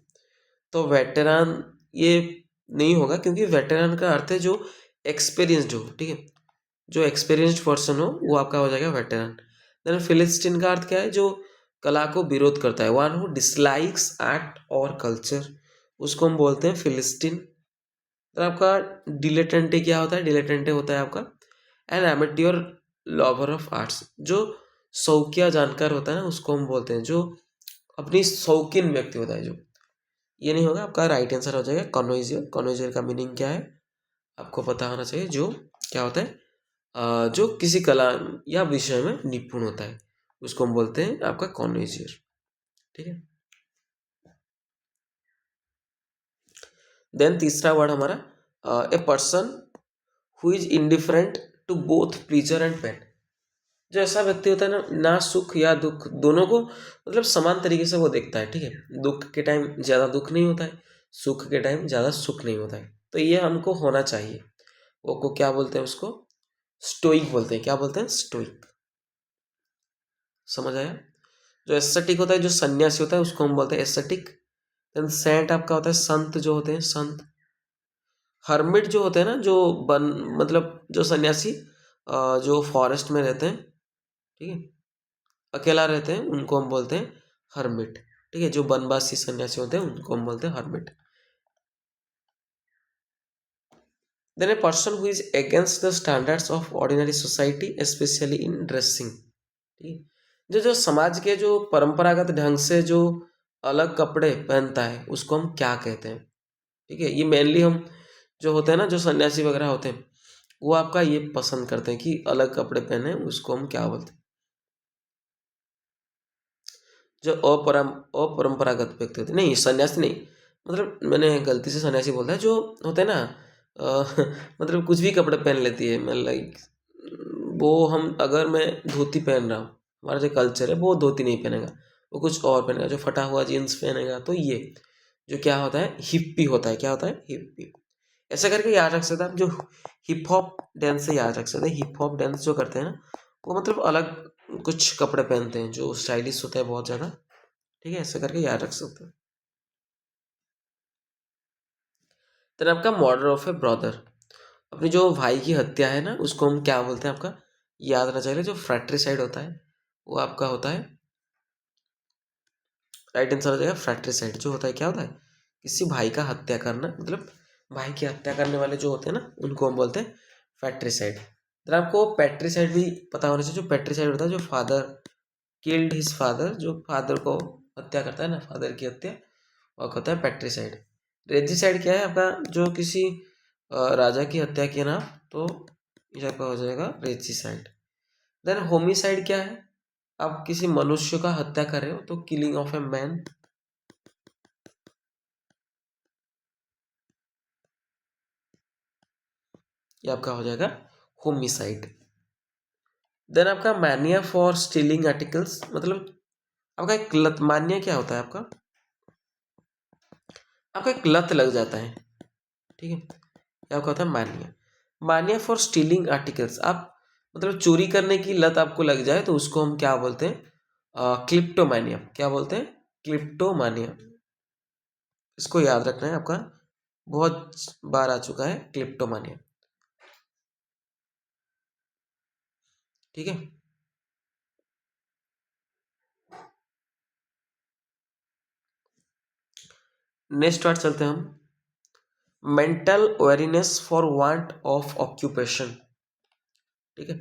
तो वेटेरान ये नहीं होगा, क्योंकि वेटेरान का अर्थ है जो एक्सपीरियंस्ड हो। ठीक है, जो एक्सपीरियंस्ड पर्सन हो वो आपका हो जाएगा वेटेरान। देन फिलिस्टीन का अर्थ क्या है, जो कला को विरोध करता है, वन हु डिसलाइक्स आर्ट और कल्चर, उसको हम बोलते हैं फिलिस्टीन। तो आपका डिलेटेंटे क्या होता है, डिलेटेंटे होता है आपका एन एमेट्योर लवर ऑफ आर्ट्स, जो शौकिया जानकार होता है ना उसको हम बोलते हैं, जो अपनी शौकीन व्यक्ति होता है, जो ये नहीं होगा, आपका राइट आंसर हो जाएगा कॉन्वेजियर। कॉन्वेजियर का मीनिंग क्या है आपको पता होना चाहिए, जो क्या होता है जो किसी कला या विषय में निपुण होता है उसको हम बोलते हैं आपका कॉन्वेजियर। ठीक है, देन तीसरा वर्ड हमारा a person who is indifferent to both pleasure and pain, जो ऐसा व्यक्ति होता है ना, ना सुख या दुख दोनों को मतलब समान तरीके से वो देखता है। ठीक है, दुख के टाइम ज़्यादा दुख नहीं होता है, सुख के टाइम ज़्यादा सुख नहीं होता है, तो ये हमको होना चाहिए। वो को क्या बोलते हैं, उसको स्टोइक बोलते हैं। क्या बोलते हैं, स्टोइक, समझ आया। जो एस्थेटिक होता है, जो सन्यासी होता है, उसको हम बोलते हैं एस्थेटिक। देन सेंट आपका होता है संत, जो होते हैं संत। हर्मिट जो होते हैं ना, जो बन मतलब जो सन्यासी जो फॉरेस्ट में रहते हैं, ठीक है, अकेला रहते हैं, उनको हम बोलते हैं हर्मिट। ठीक है, जो बनवासी सन्यासी होते हैं उनको हम बोलते हैं hermit. Then a person who is against the standards of ordinary society specially in dressing. ठीक है, जो जो समाज के जो परंपरागत ढंग से जो अलग कपड़े पहनता है उसको हम क्या कहते हैं। ठीक है, ये मेनली हम जो होते हैं ना, जो सन्यासी वगैरह होते हैं, वो आपका ये पसंद करते हैं कि अलग कपड़े पहने, उसको हम क्या बोलते हैं। जो अपरंपरागत व्यक्ति होते हैं, नहीं सन्यासी नहीं, मतलब मैंने गलती से सन्यासी बोलता है, जो होते हैं ना अ, मतलब कुछ भी कपड़े पहन लेती है, मैं लाइक वो हम अगर मैं धोती पहन रहा हूँ, हमारा जो कल्चर है वो धोती नहीं पहनेगा, वो कुछ और पहनेगा, जो फटा हुआ जीन्स पहनेगा, तो ये जो क्या होता है हिप्पी होता है। क्या होता है हिप्पी। ऐसा करके याद रख सकते हैं आप। जो हिप हॉप डांस से याद रख सकते हैं, हिप हॉप डांस जो करते हैं ना, वो मतलब अलग कुछ कपड़े पहनते हैं जो स्टाइलिश होता है बहुत ज़्यादा। ठीक है, ऐसे करके याद रख सकते हैं। देन आपका मर्डर ऑफ ए ब्रदर, अपनी जो भाई की हत्या है ना, उसको हम क्या बोलते हैं आपका, याद रखना चाहिए। जो फ्रैट्रिसाइड होता है वो आपका होता है, राइट आंसर हो जाएगा फ्रैट्रिसाइड। जो होता है क्या होता है, किसी भाई का हत्या करना, मतलब भाई की हत्या करने वाले जो होते हैं ना, उनको हम बोलते हैं फैट्रिसाइड। देन आपको पैट्रिसाइड भी पता होना चाहिए। जो पैट्रिसाइड होता है, जो फादर किल्ड हिज फादर, जो फादर को हत्या करता है ना, फादर की हत्या, वो होता है पैट्रिसाइड। रेजिसाइड क्या है आपका, जो किसी राजा की हत्या की ना, तो ये आपका हो जाएगा रेजिसाइड। देन होमिसाइड क्या है, आप किसी मनुष्य का हत्या कर रहे हो, तो किलिंग ऑफ ए मैन, ये आपका हो जाएगा होमिसाइड। देन आपका मैनिया फॉर स्टीलिंग आर्टिकल्स, मतलब आपका एक लत, मानिया क्या होता है आपका, आपका एक लत लग जाता है। ठीक है, क्या होता है मानिया। मानिया फॉर स्टीलिंग आर्टिकल्स, आप मतलब चोरी करने की लत आपको लग जाए, तो उसको हम क्या बोलते हैं, क्लिप्टोमानिया। क्या बोलते हैं, क्लिप्टोमानिया। इसको याद रखना है आपका, बहुत बार आ चुका है क्लिप्टोमानिया। ठीक है, नेक्स्ट बार चलते हैं हम, mental awareness for want of occupation. ठीक है,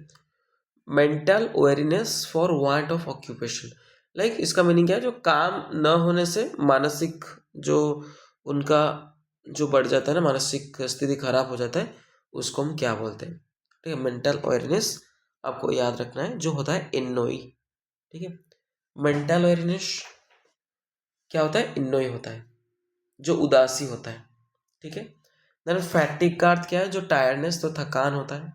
mental awareness for want of occupation, like इसका मीनिंग क्या है, जो काम न होने से मानसिक जो उनका जो बढ़ जाता है ना, मानसिक स्थिति खराब हो जाता है, उसको हम क्या बोलते हैं। ठीक है, मेंटल अवेयरनेस आपको याद रखना है, जो होता है इनोई। ठीक है, मेंटल अवेयरनेस क्या होता है, इनोई होता है, जो उदासी होता है। ठीक है, देन फैटिग का अर्थ क्या है, जो टायर्डनेस, तो थकान होता है।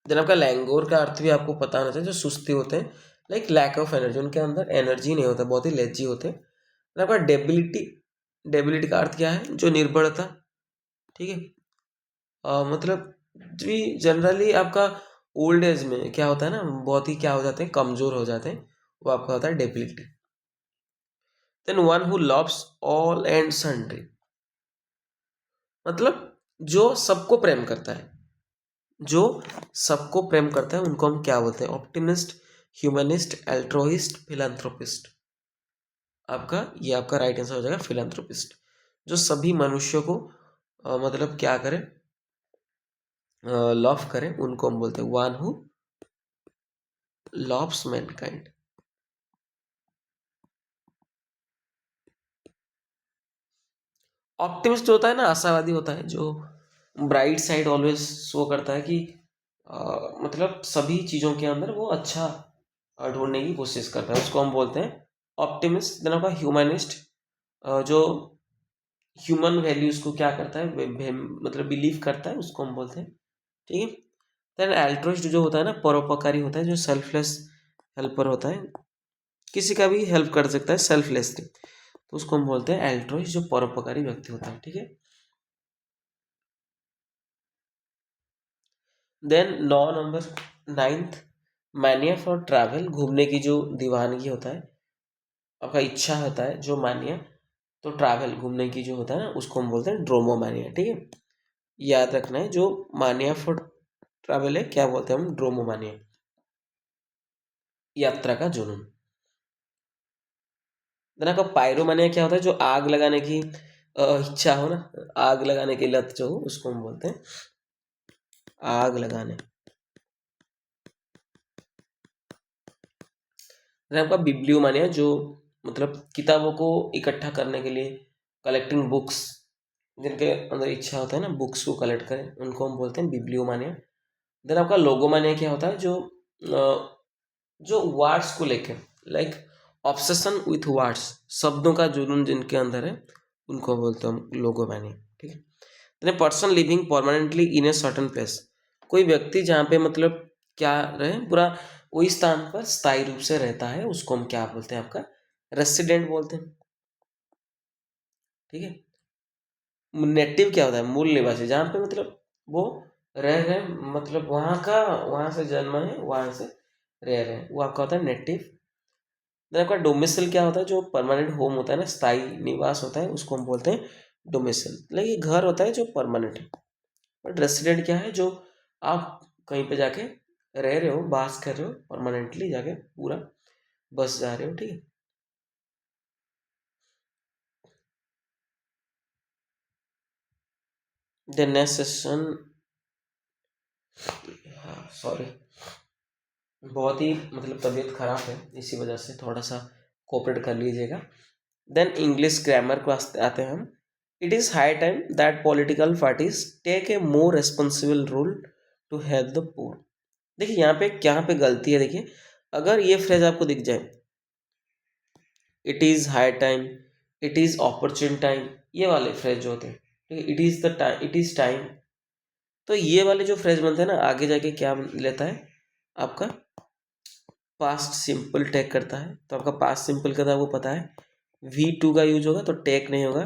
देन आपका लैंगोर का अर्थ भी आपको पता होना चाहिए, जो सुस्ती होते हैं, लाइक लैक ऑफ एनर्जी, उनके अंदर एनर्जी नहीं होता, बहुत ही लेजी होते हैं। देन आपका डेबिलिटी, डेबिलिटी का अर्थ क्या है, जो निर्बलता। ठीक है, मतलब जी जनरली आपका ओल्ड एज में क्या होता है ना, बहुत ही क्या हो जाते हैं, कमजोर हो जाते हैं, वो आपका होता है debility. Then one who loves all and sundry, मतलब जो सबको प्रेम करता है, जो सबको प्रेम करता है, उनको हम क्या बोलते हैं, ऑप्टिमिस्ट, ह्यूमनिस्ट, एल्ट्रोइस्ट, फिलैंथ्रोपिस्ट। आपका ये आपका राइट आंसर हो जाएगा फिलैंथ्रोपिस्ट। जो सभी मनुष्यों को मतलब क्या करें, लव करें, उनको हम बोलते हैं one who loves Mankind. Optimist जो होता है ना, आशावादी होता है, जो ब्राइट साइड ऑलवेज शो करता है कि मतलब सभी चीज़ों के अंदर वो अच्छा ढूंढने की कोशिश करता है, उसको हम बोलते हैं ऑप्टिमिस्ट। देन आपका ह्यूमनिस्ट, जो ह्यूमन वैल्यूज को क्या करता है, मतलब बिलीव करता है, उसको हम बोलते हैं। ठीक है, देन एल्ट्रुइस्ट जो होता है ना, परोपकारी होता है, जो सेल्फलेस हेल्पर होता है, किसी का भी हेल्प कर सकता है सेल्फलेसली, तो उसको हम बोलते हैं एल्ट्रुइस्ट, जो परोपकारी व्यक्ति होता है। ठीक है, देन 9 नंबर 9th मानिया फॉर ट्रैवल, घूमने की जो दीवानगी होता है, आपका इच्छा होता है जो मानिया, तो ट्रैवल घूमने की जो होता है ना उसको हम बोलते हैं ड्रोमोमानिया। ठीक है, याद रखना है, जो मानिया फॉर ट्रैवल है क्या बोलते हैं हम, ड्रोमोमानिया, यात्रा का जुनून। देन आपका पायरोमानिया क्या होता है, जो आग लगाने की इच्छा हो ना, आग लगाने की लत जो हो उसको हम बोलते हैं आग लगाने। देन आपका बिब्लियोमानिया, जो मतलब किताबों को इकट्ठा करने के लिए, कलेक्टिंग बुक्स, जिनके अंदर इच्छा होता है ना बुक्स को कलेक्ट करें, उनको हम बोलते हैं बिब्लियोमानिया। देन आपका लोगोमानिया क्या होता है, जो वर्ड्स को लेकर, लाइक ऑब्सेशन विथ वर्ड्स, शब्दों का जुनून जिनके अंदर है उनको बोलते हैं हम लोगोमानिया। ठीक है, then person living permanently in a certain place, कोई व्यक्ति जहाँ पे मतलब क्या रहे, पूरा वही स्थान पर स्थायी रूप से रहता है, उसको हम क्या बोलते हैं, आपका रेसिडेंट बोलते हैं। ठीक है, नेटिव क्या होता है, मूल निवासी, जहाँ पे मतलब वो रह रहे, मतलब वहाँ से जन्म है, वहाँ से रह रहे हैं, वो आपका होता है नेटिव। देन आपका डोमिसल क्या होता है, जो परमानेंट होम होता है ना, स्थायी निवास होता है, उसको हम बोलते हैं डोमिसल, मतलब ये घर होता है जो परमानेंट है। बट रेसिडेंट क्या है, जो आप कहीं पे जाके रह रहे हो, बास कर रहे हो, परमानेंटली जाके पूरा बस जा रहे हो। ठीक है, देन नेक्स्ट सेशन, सॉरी बहुत ही मतलब तबीयत खराब है, इसी वजह से थोड़ा सा कोऑपरेट कर लीजिएगा। देन इंग्लिश ग्रामर को आते हैं हम। It is high time that political parties take a more responsible role to help the poor. देखिए यहाँ पे गलती है, देखिए अगर ये फ्रेज आपको दिख जाए, it is high time, it is opportune time, ये वाले फ्रेज जो होते हैं, ठीक है, it is the time, it is time, तो ये वाले जो फ्रेज बनते हैं ना, आगे जाके क्या लेता है, आपका पास्ट सिंपल टेक करता है। तो आपका पास्ट सिंपल का था वो पता है, V2 का यूज होगा तो टेक नहीं होगा,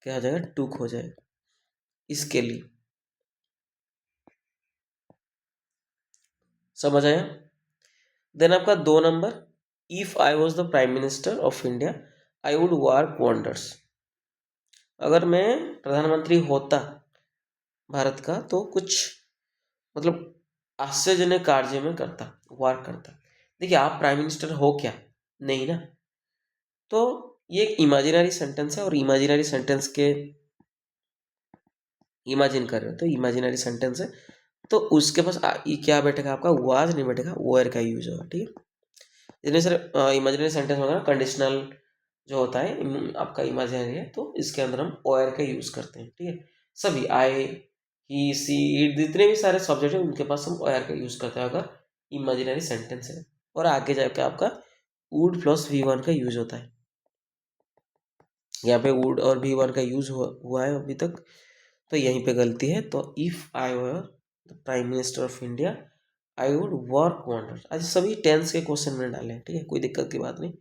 क्या हो जाएगा, टूक हो जाएगा, इसके लिए। समझ आया? देन आपका 2 number, if I was the prime minister of India I would work wonders. अगर मैं प्रधानमंत्री होता भारत का तो कुछ मतलब आश्चर्यजनक कार्य में करता, वर्क करता। देखिए आप प्राइम मिनिस्टर हो क्या, नहीं ना, तो ये एक इमेजिनरी सेंटेंस है, और इमेजिनरी सेंटेंस के इमेजिन कर रहे हो तो इमेजिनरी सेंटेंस है, तो उसके पास ये क्या बैठेगा, आपका वाज नहीं बैठेगा, वेयर का यूज होगा। ठीक है, जितने सर इमेजिनरी सेंटेंस होगा ना, कंडीशनल जो होता है आपका इमेजिनरी है, तो इसके अंदर हम वेयर का यूज करते हैं। ठीक है, सभी आई, ही, सी, इट, जितने भी सारे सब्जेक्ट है उनके पास हम वेयर का यूज करते हैं अगर इमेजिनरी सेंटेंस है। और आगे जाकर आपका वुड प्लस V1 का यूज होता है। यहाँ पे वुड और V1 का यूज हुआ है अभी तक, तो यहीं पे गलती है। तो if I were the prime minister of India I would work wonder. आज सभी टेंस के क्वेश्चन मैंने डाले हैं, ठीक है, कोई दिक्कत की बात नहीं।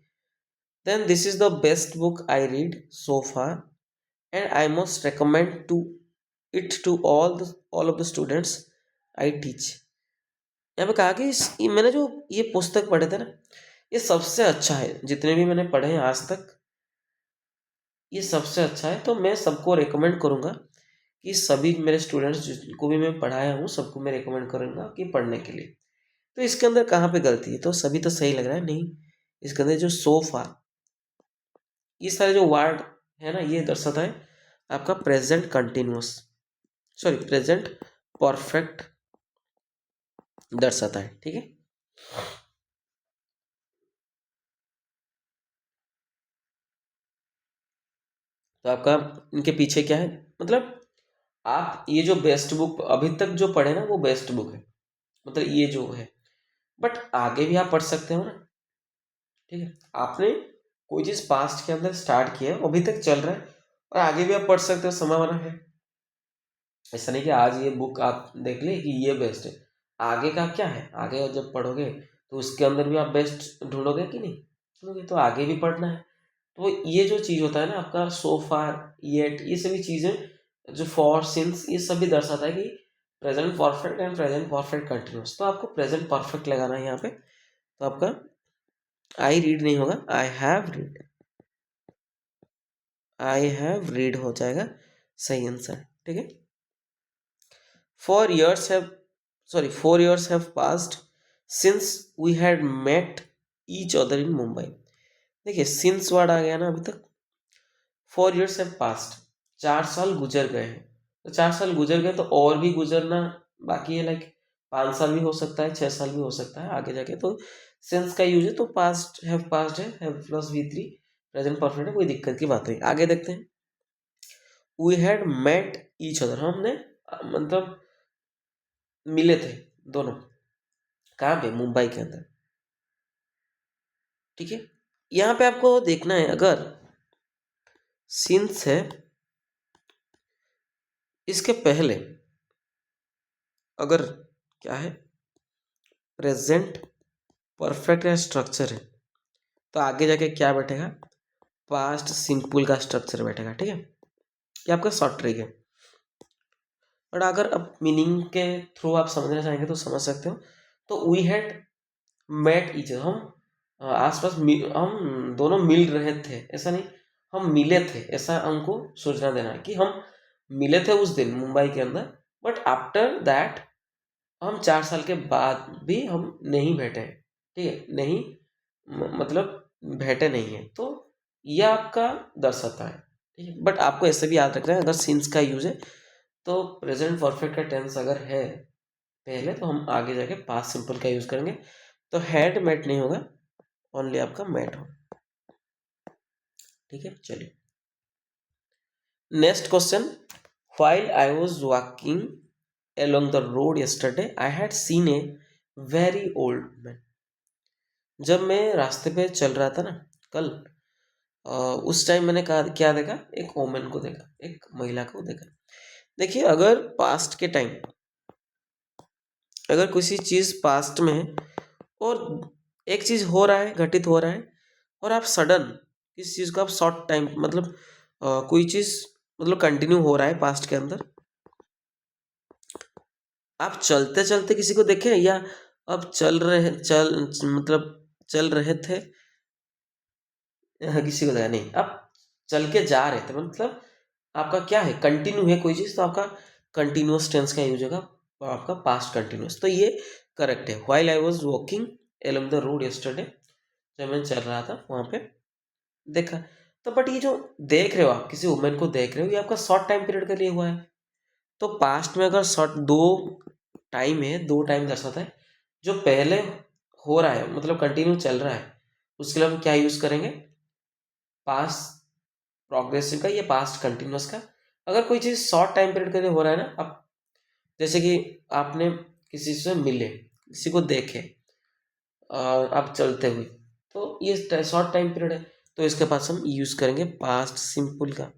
Then this is the best book I read so far and I must recommend to it to all of the students I teach. यहाँ पे कहा कि मैंने जो ये पुस्तक पढ़े थे ना, ये सबसे अच्छा है, जितने भी मैंने पढ़े हैं आज तक ये सबसे अच्छा है, तो मैं सबको रिकमेंड करूँगा कि सभी मेरे स्टूडेंट्स जिनको भी मैं पढ़ाया हूँ सबको मैं रिकमेंड करूँगा कि पढ़ने के लिए। तो इसके अंदर कहाँ पे गलती है, तो सभी तो सही लग रहा है, नहीं इसके अंदर जो सो फार, ये सारे जो वर्ड है ना, ये दर्शाता है आपका present continuous, sorry present perfect दर्शाता है। ठीक है, तो आपका इनके पीछे क्या है, मतलब आप ये जो बेस्ट बुक अभी तक जो पढ़े ना वो बेस्ट बुक है, मतलब ये जो है, बट आगे भी आप पढ़ सकते हो ना। ठीक है, आपने कोई चीज़ पास्ट के अंदर स्टार्ट किया है, अभी तक चल रहा है, और आगे भी आप पढ़ सकते हो, समय वाला है। ऐसा नहीं कि आज ये बुक आप देख ले कि ये बेस्ट है, आगे का क्या है, आगे जब पढ़ोगे तो उसके अंदर भी आप बेस्ट ढूंढोगे कि नहीं ढूंढोगे, तो आगे भी पढ़ना है। तो ये जो चीज़ होता है ना आपका सो फार, येट, ये सभी चीज़ें जो फॉर, सिंस, ये सभी दर्शाता है कि present perfect and present perfect continuous. तो आपको प्रेजेंट परफेक्ट लगाना है यहाँ पे। तो आपका आई रीड नहीं होगा, I have read, I have read हो जाएगा सही आंसर। ठीक है। 4 years have passed since we had met each other in Mumbai। देखिए सिंस वर्ड आ गया ना अभी तक। 4 years have passed, 4 साल गुजर गए हैं। तो 4 साल गुजर गए तो और भी गुजरना बाकी है, लाइक 5 साल भी हो सकता है, 6 साल भी हो सकता है आगे जाके। तो सिंस का यूज है तो पास्ट हैव पास्ट है, have plus V3 present perfect है, कोई दिक्कत की बात नहीं। आगे देखते हैं। We had met each other, हमने मतलब मिले थे दोनों। कहाँ पे? मुंबई के अंदर। ठीक है। यहाँ पे आपको देखना है, अगर सिंस है इसके पहले अगर क्या है प्रेजेंट परफेक्ट का स्ट्रक्चर है तो आगे जाके क्या बैठेगा? पास्ट सिंपल का स्ट्रक्चर बैठेगा। ठीक है, ये आपका शॉर्ट ट्रिक है। बट अगर अब मीनिंग के थ्रू आप समझना चाहेंगे तो समझ सकते हो। तो वी हैड मेट ईच, हम आसपास हम दोनों मिल रहे थे, ऐसा नहीं हम मिले थे, ऐसा हमको सोचना देना है कि हम मिले थे उस दिन मुंबई के अंदर। बट आफ्टर दैट हम 4 साल के बाद भी हम नहीं भेटे हैं। ठीक है, नहीं मतलब भेटे नहीं है। तो यह आपका दर्शाता है। ठीक है, बट आपको ऐसे भी याद रखना है, अगर सिंस का यूज है तो प्रेजेंट परफेक्ट का टेंस अगर है पहले तो हम आगे जाके पास्ट सिंपल का यूज करेंगे। तो हैड मेट नहीं होगा, ओनली आपका मेट हो। ठीक है, चलिए next question. While I was walking along the road yesterday I had seen a very old man। जब मैं रास्ते पे चल रहा था ना कल, उस टाइम मैंने कहा क्या देखा? एक वोमन को देखा, एक महिला को देखा। देखिए अगर पास्ट के टाइम अगर किसी चीज़ पास्ट में है और एक चीज़ हो रहा है, घटित हो रहा है, और आप सडन किसी चीज़ को आप शॉर्ट टाइम मतलब कोई चीज़ मतलब कंटिन्यू हो रहा है पास्ट के अंदर, आप चलते चलते किसी को देखे या अब चल रहे थे किसी को देखा नहीं, आप चल के जा रहे थे, मतलब आपका क्या है? कंटिन्यू है कोई चीज़ तो आपका कंटिन्यूअस टेंस का यूज होगा, और आपका पास्ट कंटिन्यूअस। तो ये करेक्ट है। While I was walking along the road yesterday, जब मैं चल रहा था वहाँ पे देखा। तो बट ये जो देख रहे हो आप किसी वुमेन को देख रहे हो, ये आपका शॉर्ट टाइम पीरियड के लिए हुआ है। तो पास्ट में अगर शॉर्ट दो टाइम है, दो टाइम दर्शाता है, जो पहले हो रहा है मतलब कंटिन्यू चल रहा है, उसके लिए हम क्या यूज करेंगे? पास्ट प्रोग्रेसिव का या पास्ट कंटिन्यूअस का। अगर कोई चीज़ शॉर्ट टाइम पीरियड के लिए हो रहा है ना, अब जैसे कि आपने किसी से मिले, किसी को देखे आप चलते हुए, तो ये शॉर्ट टाइम पीरियड है, तो इसके पास हम यूज करेंगे पास्ट सिंपल का।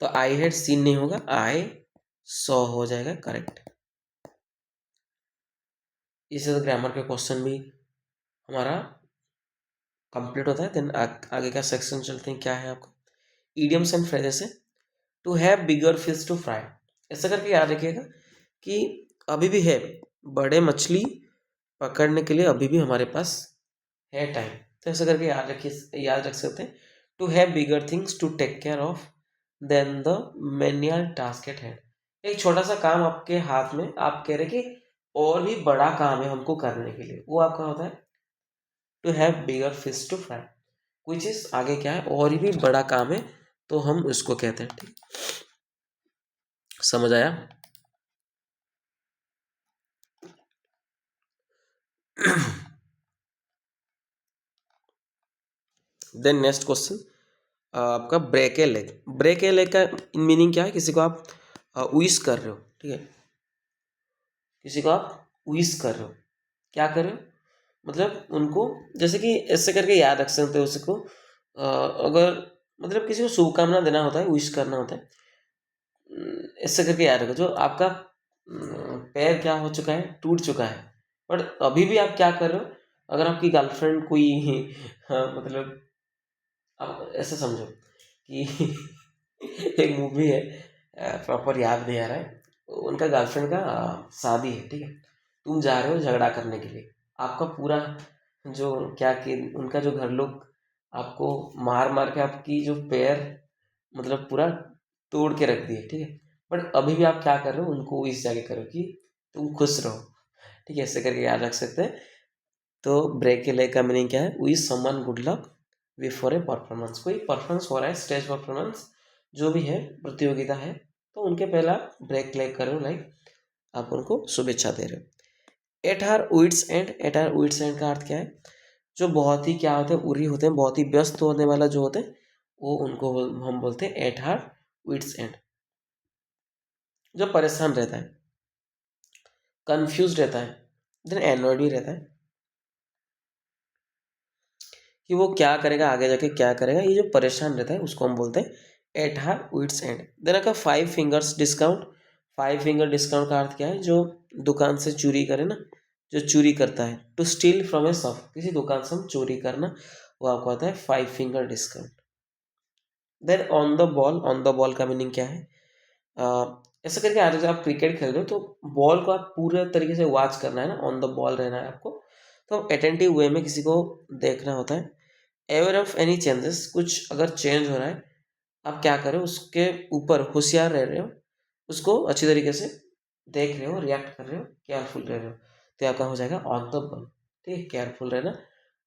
तो आई हैड सीन नहीं होगा, आई सॉ हो जाएगा करेक्ट। इससे तो ग्रामर के क्वेश्चन भी हमारा कंप्लीट होता है। देन आगे का सेक्शन चलते हैं। क्या है आपका? इडियम्स एंड फ्रेजेस है। To have bigger fish to fry, ऐसा करके याद रखिएगा कि अभी भी है, बड़े मछली पकड़ने के लिए अभी भी हमारे पास है टाइम। तो ऐसा करके याद रख सकते हैं। To have bigger things to take care of than the manual task at hand. एक छोटा सा काम आपके हाथ में, आप कह रहे कि और भी बड़ा काम है हमको करने के लिए, वो आपका होता है to have bigger fish to fry. कोई चीज़ आगे क्या है और भी बड़ा काम है तो हम उसको कहते हैं। ठीक, समझ आया? देन नेक्स्ट क्वेश्चन आपका ब्रेक ए लेग। ब्रेक ए लेग का मीनिंग क्या है? किसी को आप विश कर रहे हो। ठीक है, किसी को आप विश कर रहे हो, क्या कर रहे हो मतलब उनको, जैसे कि ऐसे करके याद रख सकते हो उसको। अगर मतलब किसी को शुभकामना देना होता है, विश करना होता है, ऐसे करके याद रखो। जो आपका पैर क्या हो चुका है? टूट चुका है, बट अभी भी आप क्या कर रहे हो? अगर आपकी गर्लफ्रेंड कोई हाँ, मतलब आप ऐसे समझो कि एक मूवी है, प्रॉपर याद नहीं आ रहा है, उनका गर्लफ्रेंड का शादी है, ठीक है। तुम जा रहे हो झगड़ा करने के लिए, आपका पूरा जो क्या कि उनका जो घर लोग आपको मार मार के आपकी जो पैर मतलब पूरा तोड़ के रख दिए, ठीक है। बट अभी भी आप क्या कर रहे हो, उनको इस जाके करो कि तुम खुश रहो, ठीक है। ऐसे करके याद रख सकते हैं। तो ब्रेक के लेग का मीनिंग क्या है, wish someone good luck before A performance. कोई परफॉर्मेंस हो रहा है, स्टेज परफॉर्मेंस जो भी है, प्रतियोगिता है, तो उनके पहला ब्रेक लेग करो, लाइक आप उनको शुभेच्छा दे रहे हो। At her wits end, at her wits end का अर्थ क्या है, जो बहुत ही क्या होते हैं, उरी होते हैं, बहुत ही व्यस्त होने वाला जो होते हैं, वो उनको हम बोलते हैं एट हर विट्स एंड। जो परेशान रहता है, कंफ्यूज रहता है, देन एनॉयड भी रहता है कि वो क्या करेगा, आगे जाके क्या करेगा, ये जो परेशान रहता है उसको हम बोलते हैं at her wits end. Then का 5 फिंगर्स डिस्काउंट। 5 फिंगर डिस्काउंट का अर्थ क्या है, जो दुकान से चोरी करे ना, जो चोरी करता है, to steal from a shop, किसी दुकान से हम चोरी करना, वो आपको आता है 5 finger discount. Then on the ball, on the ball का मीनिंग क्या है, ऐसा करके आज आप क्रिकेट खेल रहे हो तो बॉल को आप पूरे तरीके से वॉच करना है ना, ऑन द बॉल रहना है आपको। तो अटेंटिव वे में किसी को देखना होता है। अवेयर ऑफ एनी चेंजेस, कुछ अगर चेंज हो रहा है, आप क्या करें, उसके ऊपर होशियार रह रहे हो, उसको अच्छी तरीके से देख रहे हो, रिएक्ट कर रहे हो, केयरफुल रह रहे हो, तो आपका हो जाएगा ऑन द बॉल, ठीक है। केयरफुल रहना,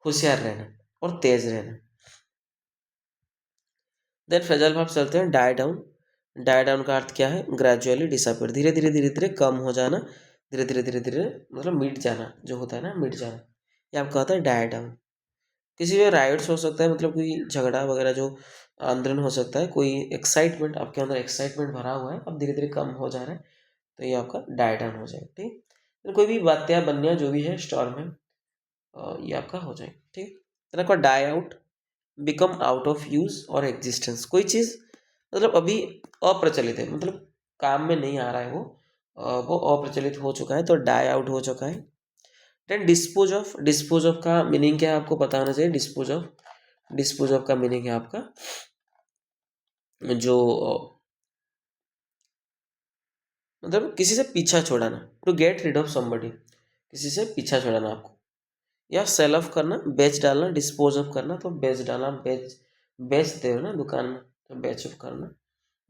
होशियार रहना और तेज रहना। देन फ्रेजल वर्ब चलते हैं, डाई डाउन। डाई डाउन का अर्थ क्या है, ग्रेजुअली डिसअपियर, धीरे धीरे धीरे धीरे कम हो जाना, धीरे धीरे धीरे धीरे मतलब मिट जाना, जो होता है ना मिट जाना, ये आपका होता है डाई डाउन। किसी भी राइट्स हो सकता है, मतलब कोई झगड़ा वगैरह जो आंदोलन हो सकता है, कोई एक्साइटमेंट आपके अंदर, एक्साइटमेंट भरा हुआ है, अब धीरे धीरे कम हो जा रहा है, तो ये आपका डाई डाउन हो जाएगा, ठीक। तो कोई भी बात्या बन्या जो भी है स्टॉर्म है, ये आपका हो जाएगा, ठीक। तो आपका die out, become out of use और एग्जिस्टेंस, कोई चीज़ मतलब अभी अप्रचलित है, मतलब काम में नहीं आ रहा है, वो अप्रचलित हो चुका है, तो डाई आउट हो चुका है। Then dispose of, dispose of का मीनिंग क्या है आपको पता होना चाहिए। डिस्पोज ऑफ, डिस्पोज ऑफ का मीनिंग है आपका जो मतलब किसी से पीछा छोड़ाना, to get rid of somebody, किसी से पीछा छोड़ाना आपको, या सेल ऑफ करना, बेच डालना, डिस्पोज ऑफ करना, तो बेच डालना, बेचते हो ना दुकान में, तो बेच ऑफ करना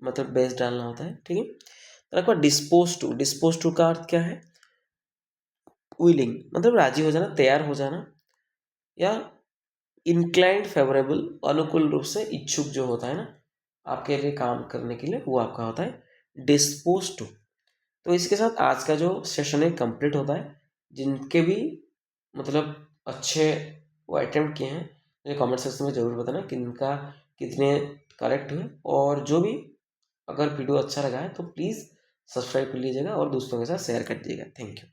मतलब बेच डालना होता है, ठीक है। तो आपका डिस्पोज टू, डिस्पोज टू का अर्थ क्या है, विलिंग मतलब राजी हो जाना, तैयार हो जाना, या इंक्लाइंड फेवरेबल, अनुकूल रूप से इच्छुक जो होता है ना आपके लिए काम करने के लिए, वो आपका होता है डिस्पोज टू। तो इसके साथ आज का जो सेशन है कंप्लीट होता है। जिनके भी मतलब अच्छे वो अटेम्प्ट किए हैं, मुझे कमेंट सेक्शन में ज़रूर बताना किनका कितने करेक्ट हुए, और जो भी अगर वीडियो अच्छा लगा है तो प्लीज़ सब्सक्राइब कर लीजिएगा और दोस्तों के साथ शेयर कर दीजिएगा। Thank you.